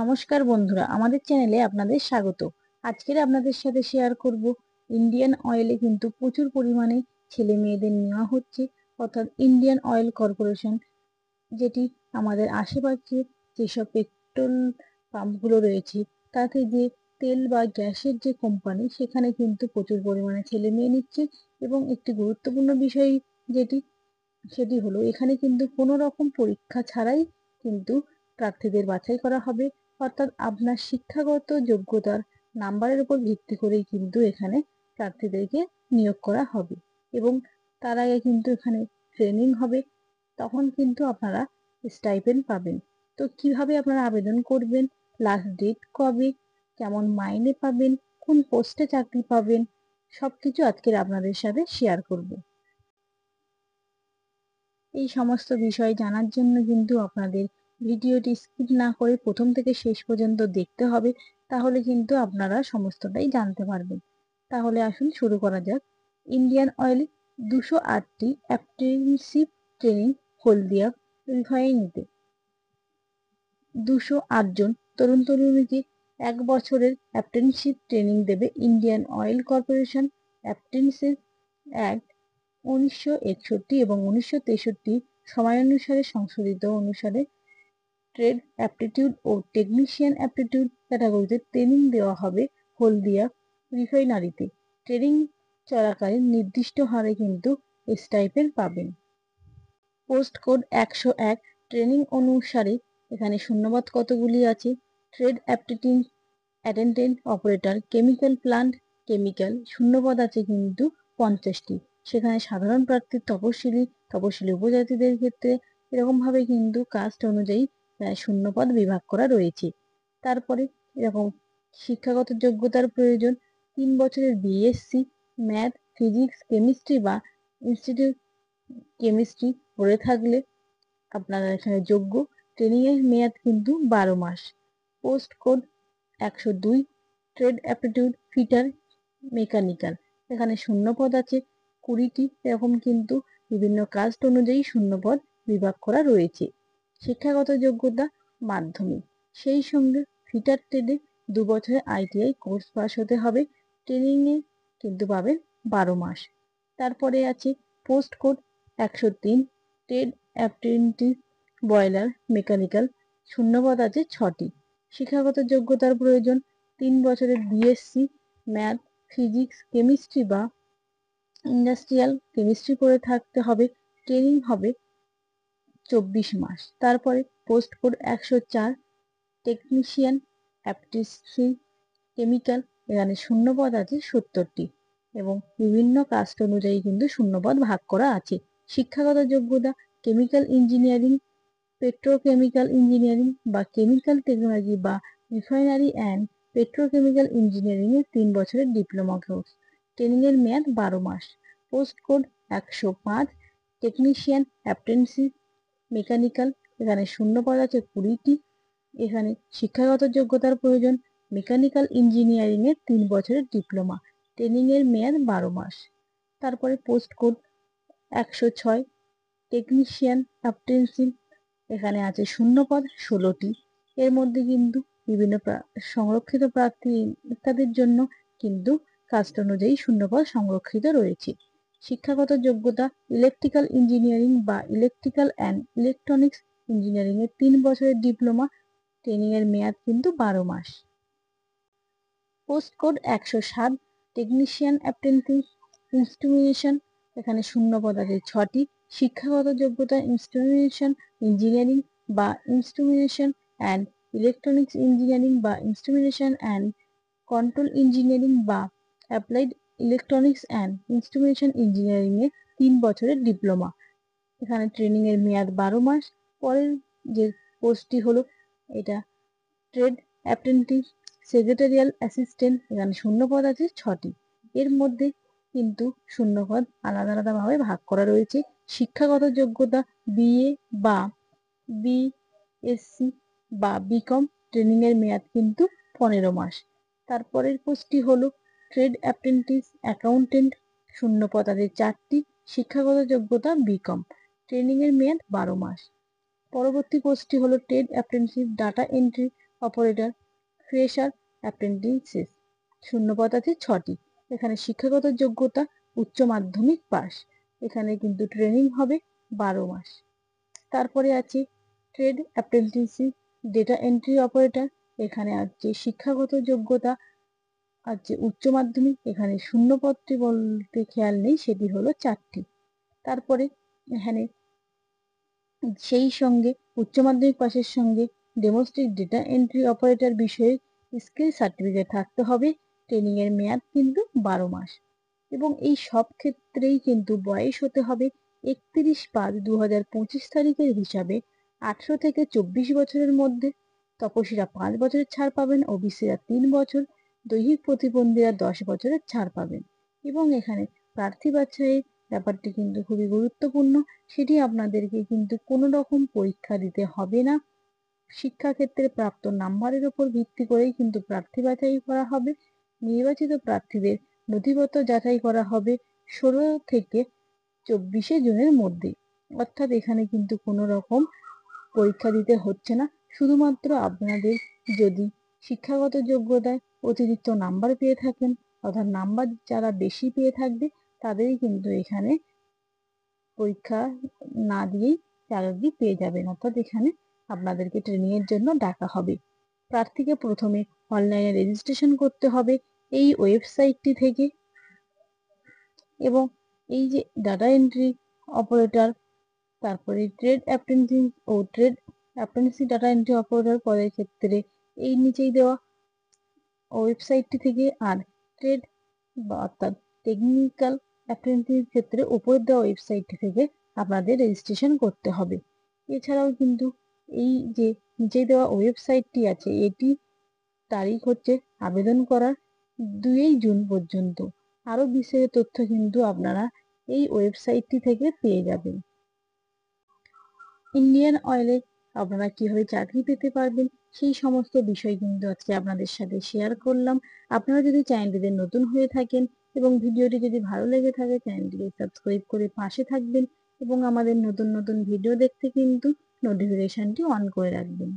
নমস্কার বন্ধুরা, আমাদের চ্যানেলে আপনাদের স্বাগত। আজকের আপনাদের সাথে শেয়ার করব ইন্ডিয়ান অয়েলে কিন্তু প্রচুর পরিমাণে ছেলে মেয়েদের নেওয়া হচ্ছে, অর্থাৎ ইন্ডিয়ান অয়েল কর্পোরেশন, যেটি আমাদের আশেপাশে যেসব পেট্রোল পাম্পগুলো রয়েছে তাতে যে তেল বা গ্যাসের যে কোম্পানি, সেখানে কিন্তু প্রচুর পরিমাণে ছেলে মেয়ে নিচ্ছে। এবং একটি গুরুত্বপূর্ণ বিষয় সেটি হলো, এখানে কিন্তু কোনো রকম পরীক্ষা ছাড়াই কিন্তু প্রার্থীদের বাছাই করা হবে, অর্থাৎ আপনার শিক্ষাগত যোগ্যতার নাম্বারের উপর ভিত্তি করেই কিন্তু এখানে প্রার্থীদেরকে নিয়োগ করা হবে। এবং তার আগে কিন্তু এখানে ট্রেনিং হবে, তখন কিন্তু আপনারা স্টাইপেন্ড পাবেন। তো কিভাবে আপনারা আবেদন করবেন, লাস্ট ডেট কবে, কেমন মাইনে পাবেন, কোন পোস্টে চাকরি পাবেন, সবকিছু আজকের আপনাদের সাথে শেয়ার করব। এই সমস্ত বিষয় জানার জন্য কিন্তু আপনাদের ভিডিওটি স্কিপ না করে প্রথম থেকে শেষ পর্যন্ত দেখতে হবে, তাহলে কিন্তু আপনারা সমস্তটাই জানতে পারবেন। তাহলে আসুন শুরু করা যাক। ইন্ডিয়ান অয়েল 208টি অ্যাপ্রেন্টিসশিপ ট্রেনিং হলদিয়া রিফাইনারিতে 208 জন তরুণ তরুণীকে 1 বছরের অ্যাপ্রেন্টিসশিপ ট্রেনিং দেবে Indian oil corporation. Apprenticeship act 1961 এবং 1963 সময়ানুসারে সংশোধিত অনুসারে ট্রেড অ্যাপটিটিউড ও টেকনিশিয়ান অ্যাপটিটিউড ক্যাটাগরিতে ট্রেনিং দেওয়া হবে হলদিয়া রিফাইনারিতে। ট্রেনিং চলাকালীন নির্দিষ্ট হারে কিন্তু স্টাইপেন্ড পাবেন। পোস্ট কোড 101 ট্রেনিং অনুসারে এখানে শূন্যপদ কতগুলি আছে? Trade aptitude attendant operator chemical plant chemical, শূন্যপদ আছে কিন্তু 50টি। সেখানে সাধারণ প্রার্থী তপশিলি উপজাতিদের ক্ষেত্রে এরকম ভাবে কিন্তু কাস্ট অনুযায়ী শূন্যপদ বিভাগ করা রয়েছে। তারপরে এরকম শিক্ষাগত যোগ্যতার প্রয়োজন 3 বছরের বিএসসি ম্যাথ ফিজিক্স কেমিস্ট্রি বা ইনস্টিটিউট কেমিস্ট্রি পড়ে থাকলে আপনারা এখানে যোগ্য। ট্রেনিং এর মেয়াদ কিন্তু 12 মাস। Post code 102 trade aptitude fitter mechanical, এখানে শূন্যপদ আছে 20টি। এরকম কিন্তু বিভিন্ন কাস্ট অনুযায়ী শূন্যপদ বিভাগ করা রয়েছে। শিক্ষাগত যোগ্যতা মাধ্যমিক, সেই সঙ্গে ফিটার ট্রেডে 2 বছরের আইটিআই কোর্স পাস হতে হবে। ট্রেনিং এ কিন্তু পাবেন 12 মাস। তারপরে আছে post code 103 trade apprentice boiler mechanical, শূন্যপদ আছে 6টি। শিক্ষাগত যোগ্যতার প্রয়োজন 3 বছরের বিএসসি ম্যাথ ফিজিক্স কেমিস্ট্রি বা ইন্ডাস্ট্রিয়াল কেমিস্ট্রি পড়ে থাকতে হবে। ট্রেনিং হবে 24 মাস। তারপরে post code 104 technician apprentice chemical, এখানে শূন্যপদ আছে 70টি এবং বিভিন্ন কাস্ট অনুযায়ী কিন্তু শূন্যপদ ভাগ করা আছে। শিক্ষাগত যোগ্যতা কেমিক্যাল ইঞ্জিনিয়ারিং পেট্রোকেমিক্যাল ইঞ্জিনিয়ারিং বা কেমিক্যাল টেকনোলজি বা রিফাইনারি অ্যান্ড পেট্রোকেমিক্যাল ইঞ্জিনিয়ারিং এর 3 বছরের ডিপ্লোমা কোর্স। ট্রেনিং এর মেয়াদ 12 মাস। Post code 105 technician apprentice mechanical, এখানে শূন্যপদ আছে 20টি। এখানে শিক্ষাগত যোগ্যতার প্রয়োজন মেকানিক্যাল ইঞ্জিনিয়ারিং এর 3 বছরের ডিপ্লোমা। ট্রেনিং এর মেয়াদ 12 মাস। তারপরে পোস্ট কোড 106 টেকনিশিয়ান অ্যাপ্রেন্টিস, এখানে আছে শূন্যপদ 16টি। এর মধ্যে কিন্তু বিভিন্ন সংরক্ষিত প্রার্থী ইত্যাদির জন্য কিন্তু কাস্ট অনুযায়ী শূন্যপদ সংরক্ষিত রয়েছে। শিক্ষাগত যোগ্যতা ইলেকট্রিক্যাল ইঞ্জিনিয়ারিং বা ইলেকট্রিক্যাল অ্যান্ড ইলেকট্রনিক্স ইঞ্জিনিয়ারিং এর 3 বছরের ডিপ্লোমা। ট্রেনিং এর মেয়াদ কিন্তু 12 মাস। Post code 107 technician apprentice instrumentation, এখানে শূন্যপদ আছে 6টি। শিক্ষাগত যোগ্যতা ইনস্ট্রুমেন্টেশন ইঞ্জিনিয়ারিং বা ইনস্ট্রুমেন্টেশন অ্যান্ড ইলেকট্রনিক্স ইঞ্জিনিয়ারিং বা ইনস্ট্রুমেন্টেশন অ্যান্ড কন্ট্রোল ইঞ্জিনিয়ারিং বা applied electronics and instrumentation engineering এর 3 বছরের ডিপ্লোমা। এখানে ট্রেনিং এর মেয়াদ 12 মাস। পরের যে পোস্টটি হলো এটা ট্রেড অ্যাপ্রেন্টিস সেক্রেটারিয়াল অ্যাসিস্ট্যান্ট, এখানে শূন্যপদ আছে 6টি। এর মধ্যে কিন্তু শূন্যপদ আলাদা আলাদাভাবে ভাগ করা রয়েছে। শিক্ষাগত যোগ্যতা বিএ বা বিএসসি বা বিকম, ট্রেনিং এর মেয়াদ কিন্তু 15 মাস। তারপরের পোস্টটি হলো ট্রেড অ্যাপ্রেন্টিস অ্যাকাউন্টেন্ট, শূন্যপদ আছে 4টি। শিক্ষাগত যোগ্যতা বিকম, ট্রেনিং এর মেয়াদ 12 মাস। পরবর্তী পোস্টটি হলো trade apprentice data entry operator, fresher, apprentices. শূন্যপদ আছে 6টি। এখানে শিক্ষাগত যোগ্যতা উচ্চ মাধ্যমিক পাস। এখানে কিন্তু ট্রেনিং হবে 12 মাস। তারপরে আছে trade apprenticeship, data entry operator. এখানে আছে শিক্ষাগত যোগ্যতা আছে উচ্চ মাধ্যমিক। এখানে শূন্যপদটি বলতে খেয়াল নেই, সেটি হলো 4টি। তারপরে এখানে সেই সঙ্গে উচ্চ মাধ্যমিক পাশের সঙ্গে ডোমেস্টিক ডেটা এন্ট্রি অপারেটর বিষয়ে স্কিল সার্টিফিকেট থাকতে হবে। ট্রেনিং এর মেয়াদ কিন্তু 12 মাস এবং এই সব ক্ষেত্রেই কিন্তু বয়স হতে হবে 31/5/2025 তারিখের হিসাবে 18 থেকে 24 বছরের মধ্যে। তপসিরা 5 বছরের ছাড় পাবেন, ওবিসিরা 3 বছর, দৈহিক প্রতিবন্ধীরা 10 বছরের ছাড় পাবেন। এবং এখানে প্রার্থী বাছাইয়ের ব্যাপারটি কিন্তু খুবই গুরুত্বপূর্ণ। সেটি আপনাদেরকে কিন্তু কোনো রকম পরীক্ষা দিতে হবে না। শিক্ষাক্ষেত্রে প্রাপ্ত নাম্বারের উপর ভিত্তি করেই কিন্তু প্রার্থী বাছাই করা হবে। নির্বাচিত প্রার্থীদের নথিপত্র যাচাই করা হবে 16 থেকে 24 জুনের মধ্যে। অর্থাৎ এখানে কিন্তু কোনো রকম পরীক্ষা দিতে হচ্ছে না। শুধুমাত্র আপনাদের যদি শিক্ষাগত যোগ্যতায় অতিরিক্ত নাম্বার পেয়ে থাকেন, অর্থাৎ নাম্বার যারা বেশি পেয়ে থাকবে তাদেরই কিন্তু এখানে পরীক্ষা না দিয়েই চাকরি পেয়ে যাবেন। অর্থাৎ এখানে আপনাদেরকে ট্রেনিং এর জন্য ডাকা হবে। প্রার্থীকে প্রথমে অনলাইনে রেজিস্ট্রেশন করতে হবে এই ওয়েবসাইটটি থেকে। এবং এই যে ডাটা এন্ট্রি অপারেটর, তারপরে ট্রেড অ্যাপ্রেন্টিস ও trade apprentice data entry operator পদের ক্ষেত্রে এই নিচেই দেওয়া ওয়েবসাইটটি থেকে, আর ট্রেড বা অর্থাৎ টেকনিক্যাল অ্যাপ্রেন্টিস ক্ষেত্রে উপর দেওয়া ওয়েবসাইটটি থেকে আপনাদের রেজিস্ট্রেশন করতে হবে। এছাড়াও কিন্তু এই যে নিচে দেওয়া ওয়েবসাইটটি আছে, এটি তারিখ হচ্ছে আবেদন করার 2 জুন পর্যন্ত। আরো বিশেষ তথ্য কিন্তু আপনারা এই ওয়েবসাইটটি থেকে পেয়ে যাবেন। ইন্ডিয়ান অয়েলে আপনারা কিভাবে চাকরি পেতে পারবেন সেই সমস্ত বিষয় কিন্তু আজকে আপনাদের সাথে শেয়ার করলাম। আপনারা যদি চ্যানেলটিতে নতুন হয়ে থাকেন এবং ভিডিওটি যদি ভালো লেগে থাকে, চ্যানেলটিকে সাবস্ক্রাইব করে পাশে থাকবেন এবং আমাদের নতুন নতুন ভিডিও দেখতে কিন্তু নোটিফিকেশনটি অন করে রাখবেন।